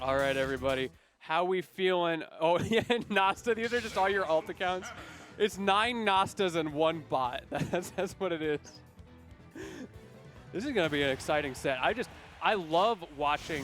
All right, everybody. How we feeling? Oh, yeah, Nasta. These are just all your alt accounts. It's 9 Nastas and 1 bot. That's what it is. This is going to be an exciting set. I love watching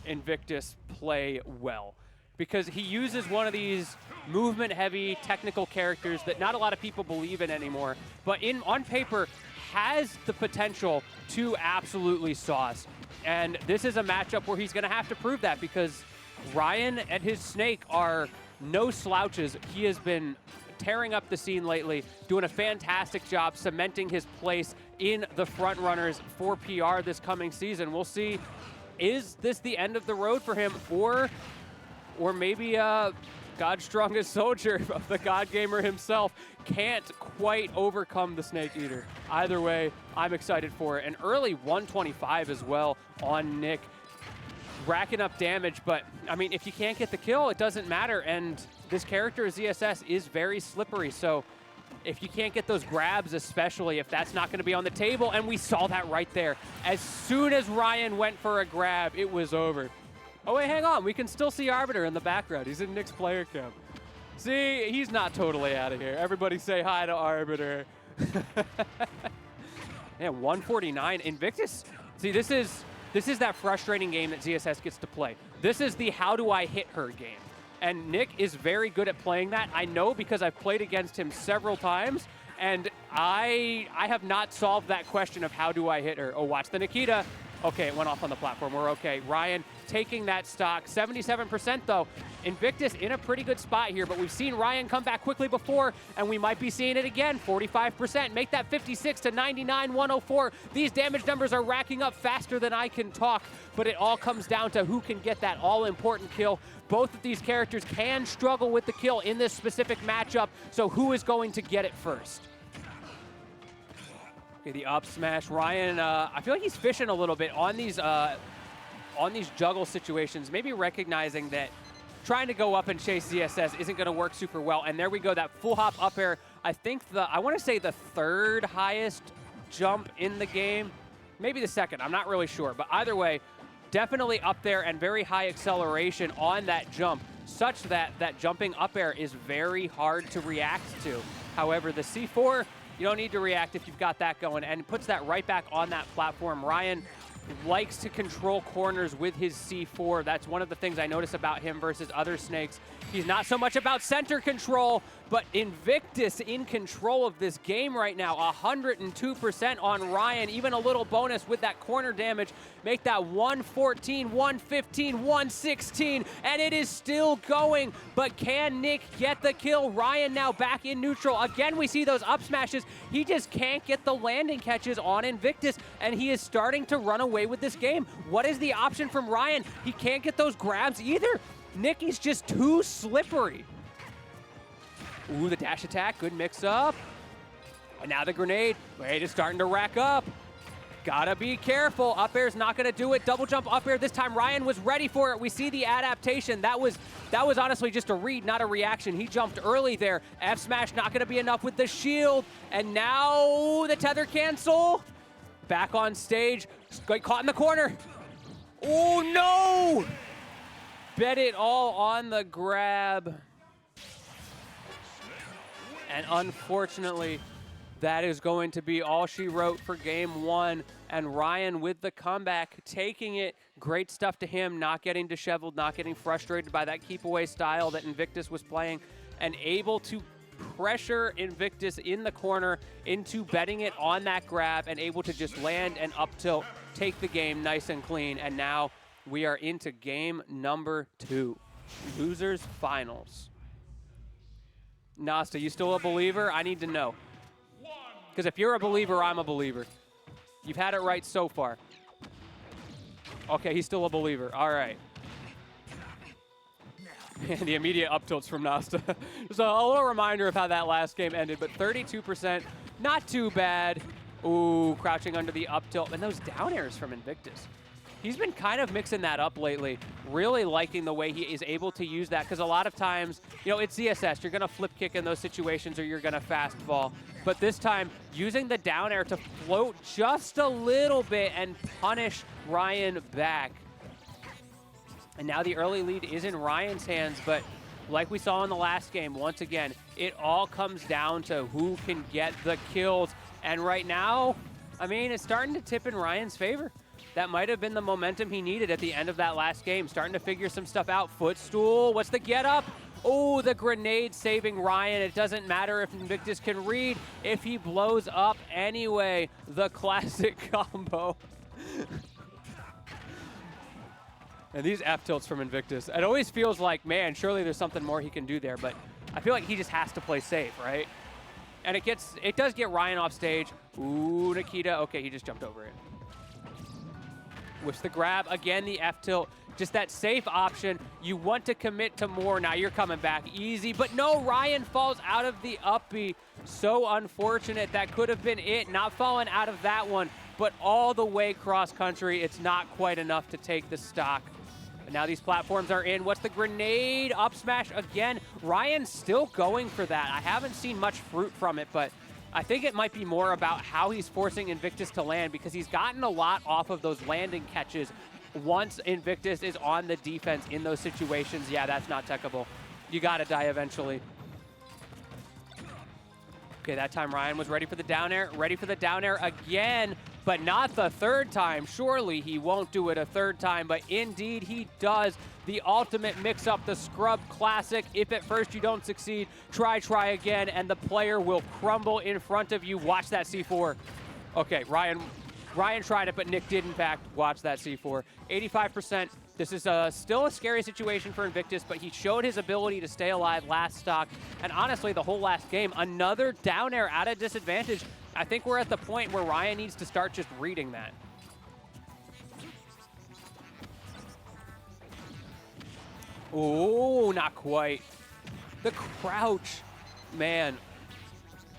Invictus play well because he uses one of these movement-heavy technical characters that not a lot of people believe in anymore, but on paper has the potential to absolutely sauce. And this is a matchup where he's going to have to prove that because Raiyihn and his Snake are no slouches. He has been tearing up the scene lately, doing a fantastic job cementing his place in the front runners for PR this coming season. We'll see, is this the end of the road for him, or maybe God's strongest soldier, the God Gamer himself, can't quite overcome the Snake Eater. Either way, I'm excited for it. An early 125 as well on Nick, racking up damage, but I mean, if you can't get the kill, it doesn't matter, and this character, ZSS, is very slippery, so if you can't get those grabs, especially if that's not going to be on the table, and we saw that right there. As soon as Raiyihn went for a grab, it was over. Oh, wait, hang on. We can still see Arbiter in the background. He's in Nick's player cam. See, he's not totally out of here. Everybody say hi to Arbiter. Yeah, 149. Invictus. See, this is that frustrating game that ZSS gets to play. This is the how do I hit her game. And Nick is very good at playing that. I know because I've played against him several times, and I have not solved that question of how do I hit her. Oh, watch the Nikita. Okay, it went off on the platform. We're okay. Raiyihn taking that stock. 77% though. Invictus in a pretty good spot here, but we've seen Raiyihn come back quickly before, and we might be seeing it again. 45%. Make that 56 to 99, 104. These damage numbers are racking up faster than I can talk, but it all comes down to who can get that all-important kill. Both of these characters can struggle with the kill in this specific matchup, so who is going to get it first? Okay, the up smash. Raiyihn, I feel like he's fishing a little bit on these juggle situations, maybe recognizing that trying to go up and chase ZSS isn't going to work super well. And there we go, that full hop up air. I think I want to say the 3rd highest jump in the game, maybe the 2nd. I'm not really sure, but either way, definitely up there and very high acceleration on that jump, such that that jumping up air is very hard to react to. However, the C4, you don't need to react if you've got that going, and puts that right back on that platform. Raiyihn likes to control corners with his C4. That's one of the things I notice about him versus other Snakes. He's not so much about center control, but Invictus in control of this game right now. 102% on Raiyihn, even a little bonus with that corner damage. Make that 114, 115, 116, and it is still going, but can Nick get the kill? Raiyihn now back in neutral. Again, we see those up smashes. He just can't get the landing catches on Invictus, and he is starting to run away with this game. What is the option from Raiyihn? He can't get those grabs either. Nick is just too slippery. Ooh, the dash attack, good mix up. And now the grenade. Wait, it's starting to rack up. Gotta be careful. Up air's not gonna do it. Double jump up air this time. Raiyihn was ready for it. We see the adaptation. That was honestly just a read, not a reaction. He jumped early there. F smash not gonna be enough with the shield. And now the tether cancel. Back on stage. Got caught in the corner. Oh no! Bet it all on the grab. And unfortunately, that is going to be all she wrote for game 1. And Raiyihn with the comeback, taking it. Great stuff to him, not getting disheveled, not getting frustrated by that keep away style that Invictus was playing, and able to pressure Invictus in the corner into betting it on that grab and able to just land and up tilt, take the game nice and clean. And now we are into game number 2. Losers finals. Nasta, you still a believer? I need to know. Because if you're a believer, I'm a believer. You've had it right so far. Okay, he's still a believer. All right. And the immediate up tilts from Nasta. Just a little reminder of how that last game ended, but 32%, not too bad. Ooh, crouching under the up tilt. And those down airs from Invictus. He's been kind of mixing that up lately, really liking the way he is able to use that, because a lot of times, you know, it's ZSS. You're going to flip kick in those situations or you're going to fast fall. But this time, using the down air to float just a little bit and punish Raiyihn back. And now the early lead is in Raiyhn's hands, but like we saw in the last game, once again, it all comes down to who can get the kills. And right now, I mean, it's starting to tip in Raiyhn's favor. That might have been the momentum he needed at the end of that last game, starting to figure some stuff out. Footstool, what's the get up? Oh, the grenade saving Raiyhn. It doesn't matter if Invictus can read, if he blows up anyway. The classic combo. And these F tilts from Invictus, it always feels like, man, surely there's something more he can do there, but I feel like he just has to play safe, right? And it does get Raiyhn off stage. Ooh, Nikita, okay, he just jumped over it. Whips the grab, again, the F tilt, just that safe option. You want to commit to more, now you're coming back easy, but no, Raiyhn falls out of the up B. So unfortunate, that could have been it, not falling out of that one, but all the way cross country, it's not quite enough to take the stock. But now these platforms are in. What's the grenade? Up smash again. Raiyhn's still going for that. I haven't seen much fruit from it, but I think it might be more about how he's forcing Invictus to land, because he's gotten a lot off of those landing catches. Once Invictus is on the defense in those situations, yeah, that's not techable. You gotta die eventually. Okay, that time Raiyhn was ready for the down air again, but not the third time. Surely he won't do it a third time, but indeed he does. The ultimate mix-up, the Scrub Classic. If at first you don't succeed, try again, and the player will crumble in front of you. Watch that C4. Okay, Raiyhn tried it, but Nick did in fact watch that C4. 85%. This is still a scary situation for Invictus, but he showed his ability to stay alive last stock. And honestly, the whole last game, another down air at a disadvantage. I think we're at the point where Raiyhn needs to start just reading that. Oh, not quite. The crouch, man.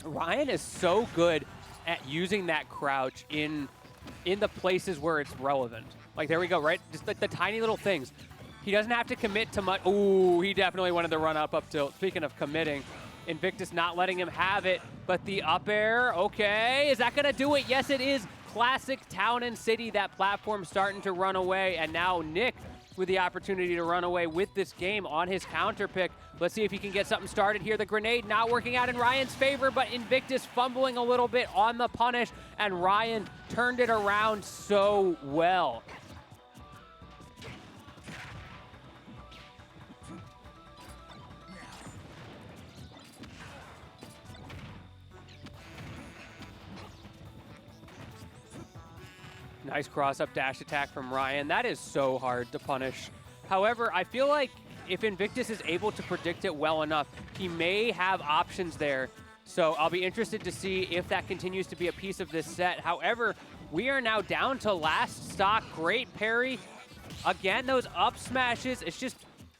Raiyhn is so good at using that crouch in the places where it's relevant. Like, there we go, right? Just like the tiny little things. He doesn't have to commit to much. Ooh, he definitely wanted to run up tilt. Speaking of committing, Invictus not letting him have it, but the up air, okay. Is that gonna do it? Yes, it is. Classic Town and City, that platform starting to run away, and now Nick with the opportunity to run away with this game on his counter pick. Let's see if he can get something started here. The grenade not working out in Raiyhn's favor, but Invictus fumbling a little bit on the punish, and Raiyhn turned it around so well. Nice cross-up dash attack from Raiyhn. That is so hard to punish. However, I feel like if Invictus is able to predict it well enough, he may have options there. So I'll be interested to see if that continues to be a piece of this set. However, we are now down to last stock. Great parry. Again, those up smashes. It's just,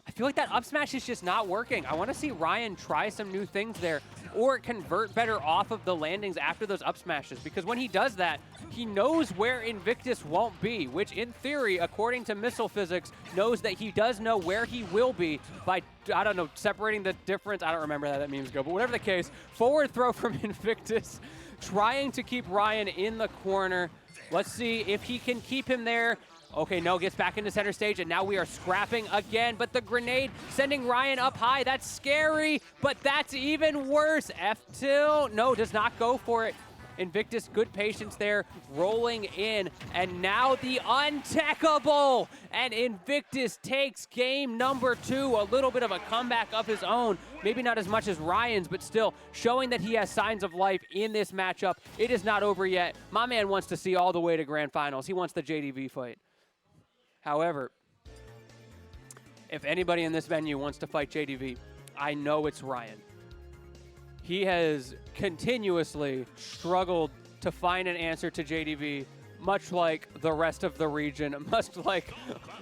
I feel like that up smash is just not working. I want to see Raiyhn try some new things there, or convert better off of the landings after those up smashes, because when he does that, he knows where Invictus won't be, which in theory, according to missile physics, knows that he does know where he will be by, I don't know, separating the difference. I don't remember how that memes go, but whatever the case, forward throw from Invictus, trying to keep Raiyhn in the corner. Let's see if he can keep him there. Okay, no, gets back into center stage, and now we are scrapping again, but the grenade sending Raiyhn up high. That's scary, but that's even worse. F-tilt, no, does not go for it. Invictus, good patience there, rolling in, and now the untechable, and Invictus takes game number 2, a little bit of a comeback of his own, maybe not as much as Raiyhn's, but still showing that he has signs of life in this matchup. It is not over yet. My man wants to see all the way to grand finals. He wants the JDV fight. However, if anybody in this venue wants to fight JDV, I know it's Raiyhn. He has continuously struggled to find an answer to JDV, much like the rest of the region, much like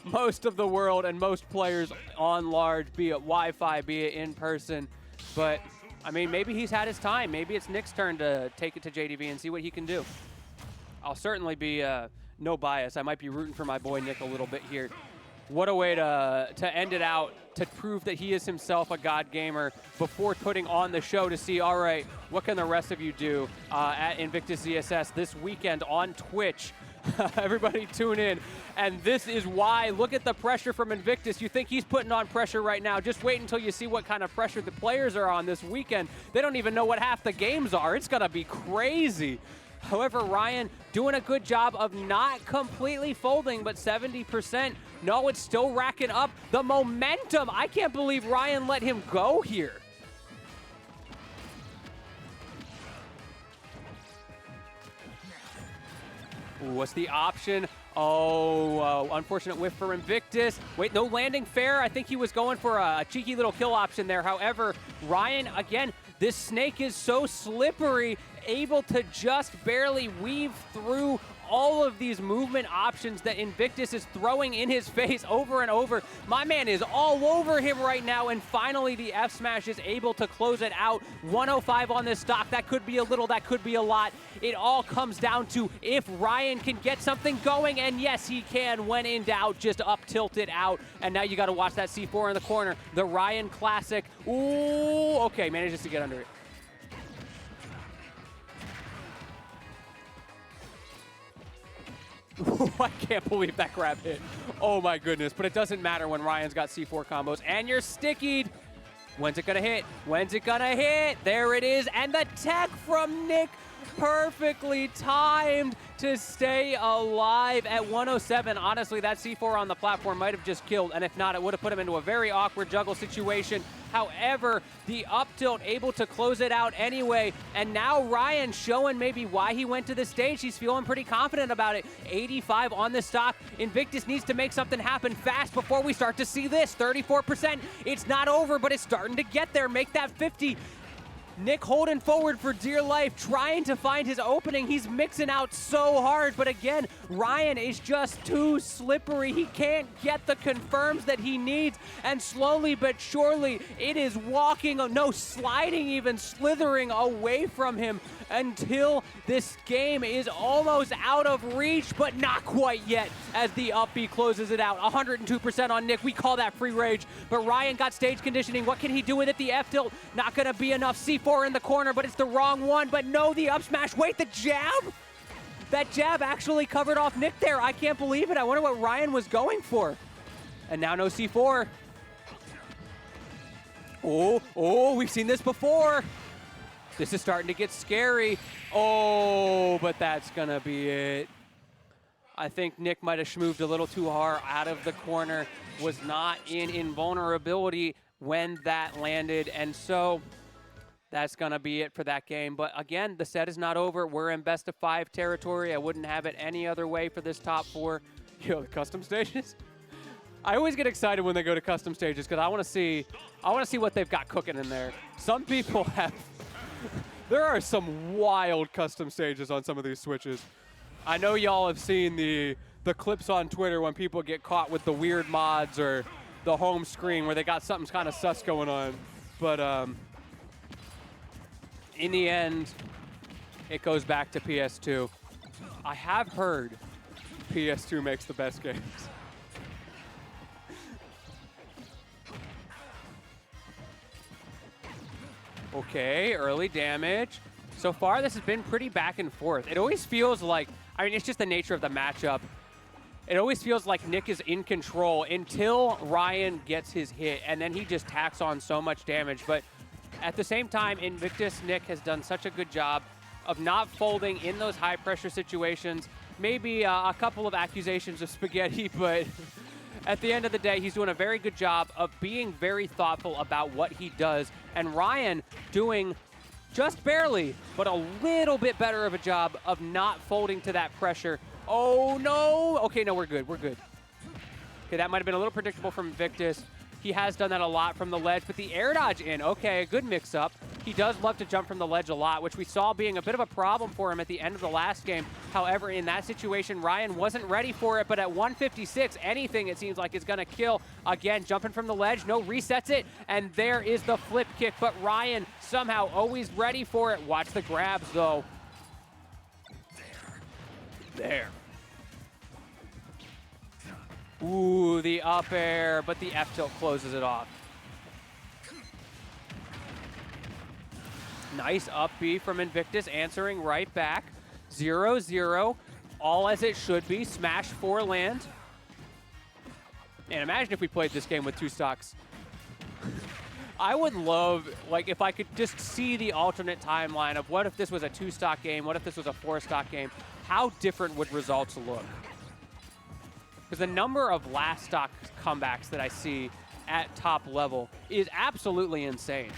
most of the world and most players on large, be it Wi-Fi, be it in person. But, I mean, maybe he's had his time. Maybe it's Nick's turn to take it to JDV and see what he can do. I'll certainly be no bias. I might be rooting for my boy Nick a little bit here. What a way to end it out, to prove that he is himself a God gamer before putting on the show to see, all right, what can the rest of you do at Invictus ZSS this weekend on Twitch. Everybody tune in. And this is why, look at the pressure from Invictus. You think he's putting on pressure right now. Just wait until you see what kind of pressure the players are on this weekend. They don't even know what half the games are. It's gonna be crazy. However, Raiyihn doing a good job of not completely folding, but 70%. No, it's still racking up the momentum. I can't believe Raiyihn let him go here. Ooh, what's the option? Oh, unfortunate whiff for Invictus. Wait, no landing fair. I think he was going for a cheeky little kill option there. However, Raiyihn, again, this snake is so slippery, able to just barely weave through all of these movement options that Invictus is throwing in his face over and over. My man is all over him right now, and finally the F smash is able to close it out. 105 on this stock. That could be a little, that could be a lot. It all comes down to if Raiyihn can get something going, and yes, he can. When in doubt, just up tilt it out. And now you got to watch that C4 in the corner. The Raiyihn classic. Ooh, okay, manages to get under it. I can't believe that grab hit. Oh my goodness, but it doesn't matter when Raiyihn's got C4 combos and you're stickied. When's it gonna hit? When's it gonna hit? There it is, and the tech from Nick, perfectly timed to stay alive at 107. Honestly, that C4 on the platform might have just killed, and if not, it would have put him into a very awkward juggle situation. However, the up tilt able to close it out anyway, and now Raiyihn showing maybe why he went to the stage. He's feeling pretty confident about it. 85 on the stock. Invictus needs to make something happen fast before we start to see this. 34%. It's not over, but it's starting to get there. Make that 50. Nick holding forward for dear life, trying to find his opening. He's mixing out so hard, but again, Raiyihn is just too slippery. He can't get the confirms that he needs, and slowly but surely, it is walking, no, sliding even, slithering away from him until this game is almost out of reach, but not quite yet, as the up B closes it out. 102% on Nick. We call that free rage, but Raiyihn got stage conditioning. What can he do with it? The F tilt, not gonna be enough. C4 in the corner, but it's the wrong one. But no, the up smash. Wait, the jab? That jab actually covered off Nick there. I can't believe it. I wonder what Raiyihn was going for. And now no C4. Oh, we've seen this before. This is starting to get scary. Oh, but that's gonna be it. I think Nick might have schmooved a little too hard out of the corner, was not in invulnerability when that landed, and so that's gonna be it for that game. But again, the set is not over. We're in best of 5 territory. I wouldn't have it any other way for this top 4. Yo, the custom stages. I always get excited when they go to custom stages because I want to see what they've got cooking in there. Some people have. There are some wild custom stages on some of these Switches. I know y'all have seen the clips on Twitter when people get caught with the weird mods or the home screen where they got something kind of sus going on. But in the end, it goes back to PS2. I have heard PS2 makes the best games. Okay, early damage. So far, this has been pretty back and forth. It always feels like, I mean, it's just the nature of the matchup. It always feels like Nick is in control until Raiyihn gets his hit, and then he just tacks on so much damage. But at the same time, Invictus Nick has done such a good job of not folding in those high-pressure situations. Maybe a couple of accusations of spaghetti, but at the end of the day, he's doing a very good job of being very thoughtful about what he does. And Raiyihn doing just barely, but a little bit better of a job of not folding to that pressure. Oh, no. Okay, no, we're good. We're good. Okay, that might have been a little predictable from Invictus. He has done that a lot from the ledge, but the air dodge in, okay, a good mix-up. He does love to jump from the ledge a lot, which we saw being a bit of a problem for him at the end of the last game. However, in that situation, Raiyihn wasn't ready for it, but at 156, anything it seems like is gonna kill. Again, jumping from the ledge, no, resets it, and there is the flip kick, but Raiyihn somehow always ready for it. Watch the grabs, though. There. Ooh, the up air, but the F tilt closes it off. Nice up B from Invictus, answering right back. 0-0. all as it should be. Smash for land. And imagine if we played this game with 2 stocks. I would love, like, if I could just see the alternate timeline of what if this was a 2-stock game, what if this was a 4-stock game, how different would results look? Because the number of last stock comebacks that I see at top level is absolutely insane.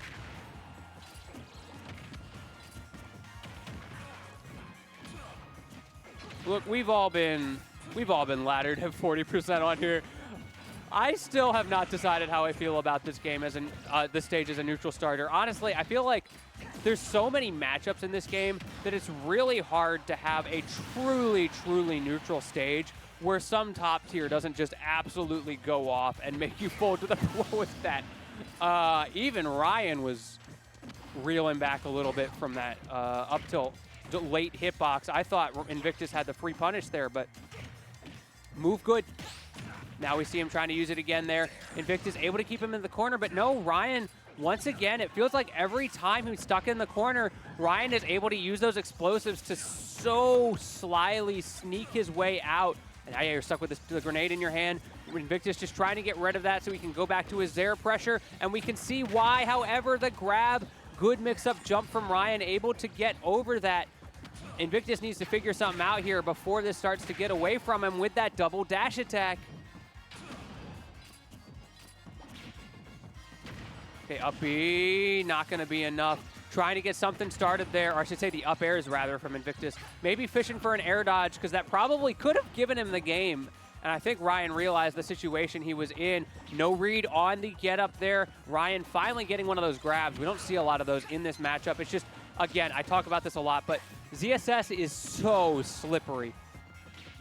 Look, we've all been laddered at 40% on here. I still have not decided how I feel about this game as this stage as a neutral starter. Honestly, I feel like there's so many matchups in this game that it's really hard to have a truly, truly neutral stage where some top tier doesn't just absolutely go off and make you fold to the floor with that. Even Raiyihn was reeling back a little bit from that up till late hitbox. I thought Invictus had the free punish there, but move good. Now we see him trying to use it again there. Invictus able to keep him in the corner, but no, Raiyihn, once again, it feels like every time he's stuck in the corner, Raiyihn is able to use those explosives to so slyly sneak his way out. And now you're stuck with the grenade in your hand. Invictus just trying to get rid of that so he can go back to his Zera pressure, and we can see why. However, the grab, good mix-up jump from Raiyihn, able to get over that. Invictus needs to figure something out here before this starts to get away from him with that double dash attack. Okay, up B, not going to be enough. Trying to get something started there, or I should say the up airs rather from Invictus. Maybe fishing for an air dodge, because that probably could have given him the game. And I think Raiyihn realized the situation he was in. No read on the get up there. Raiyihn finally getting one of those grabs. We don't see a lot of those in this matchup. It's just, again, I talk about this a lot, but ZSS is so slippery.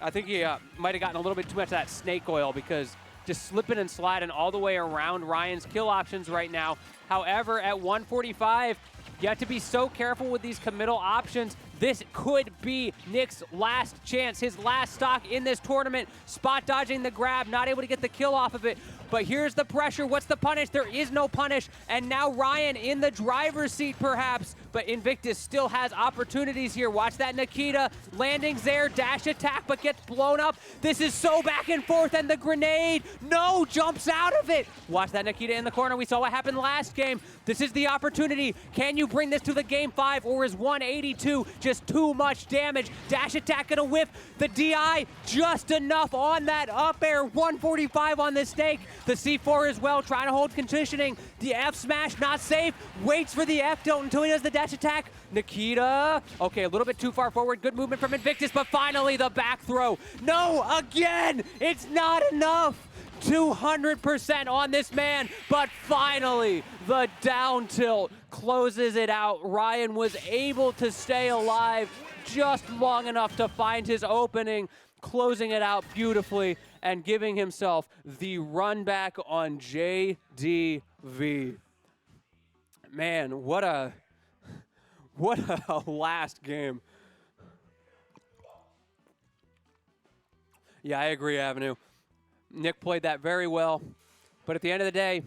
I think he might have gotten a little bit too much of that snake oil, because just slipping and sliding all the way around Ryan's kill options right now. However, at 145, you have to be so careful with these committal options. This could be Nick's last chance, his last stock in this tournament. Spot dodging the grab, not able to get the kill off of it. But here's the pressure. What's the punish? There is no punish. And now Raiyihn in the driver's seat, perhaps. But Invictus still has opportunities here. Watch that Nikita. Landings there. Dash attack, but gets blown up. This is so back and forth. And the grenade, no, jumps out of it. Watch that Nikita in the corner. We saw what happened last game. This is the opportunity. Can you bring this to the game 5, or is 182 just too much damage? Dash attack gonna whiff. The DI just enough on that up air. 145 on this snake. The C4 as well, trying to hold conditioning. The F smash, not safe. Waits for the F tilt until he does the dash attack. Nikita, okay, a little bit too far forward. Good movement from Invictus, but finally the back throw. No, again, it's not enough. 200% on this man, but finally the down tilt closes it out. Raiyihn was able to stay alive just long enough to find his opening, closing it out beautifully and giving himself the run back on JDV. Man, what a last game. Yeah, I agree, Avenue. Nick played that very well, but at the end of the day,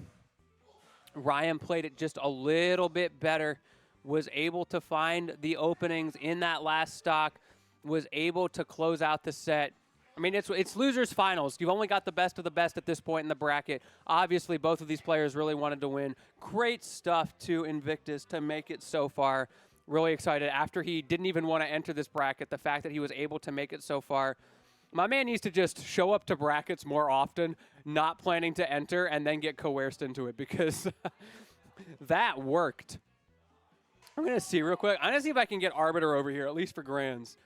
Raiyihn played it just a little bit better, was able to find the openings in that last stock, was able to close out the set. I mean, it's losers finals. You've only got the best of the best at this point in the bracket. Obviously, both of these players really wanted to win. Great stuff to Invictus to make it so far. Really excited. After he didn't even want to enter this bracket, the fact that he was able to make it so far. My man needs to just show up to brackets more often, not planning to enter, and then get coerced into it, because that worked. I'm going to see real quick. I'm going to see if I can get Arbiter over here, at least for Grands.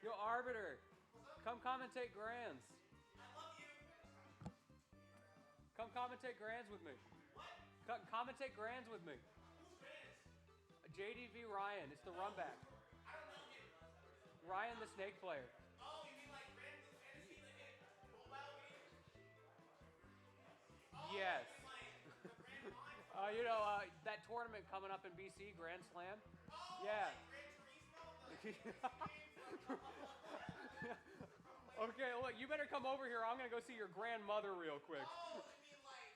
Yo, Arbiter, come commentate Grands. Come commentate Grands with me. What? Commentate Grands with me. JDV Raiyihn, it's the run back. Raiyihn, the snake player. Oh, you mean like random fantasy the hit mobile games? Oh, yes. Like You know, that tournament coming up in BC, Grand Slam. oh, Yeah. Like Gran Turismo? Okay, look, you better come over here. I'm going to go see your grandmother real quick. Oh, you mean like...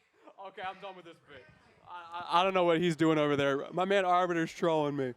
Okay, I'm done with this bit. I don't know what he's doing over there. My man Arbiter's trolling me.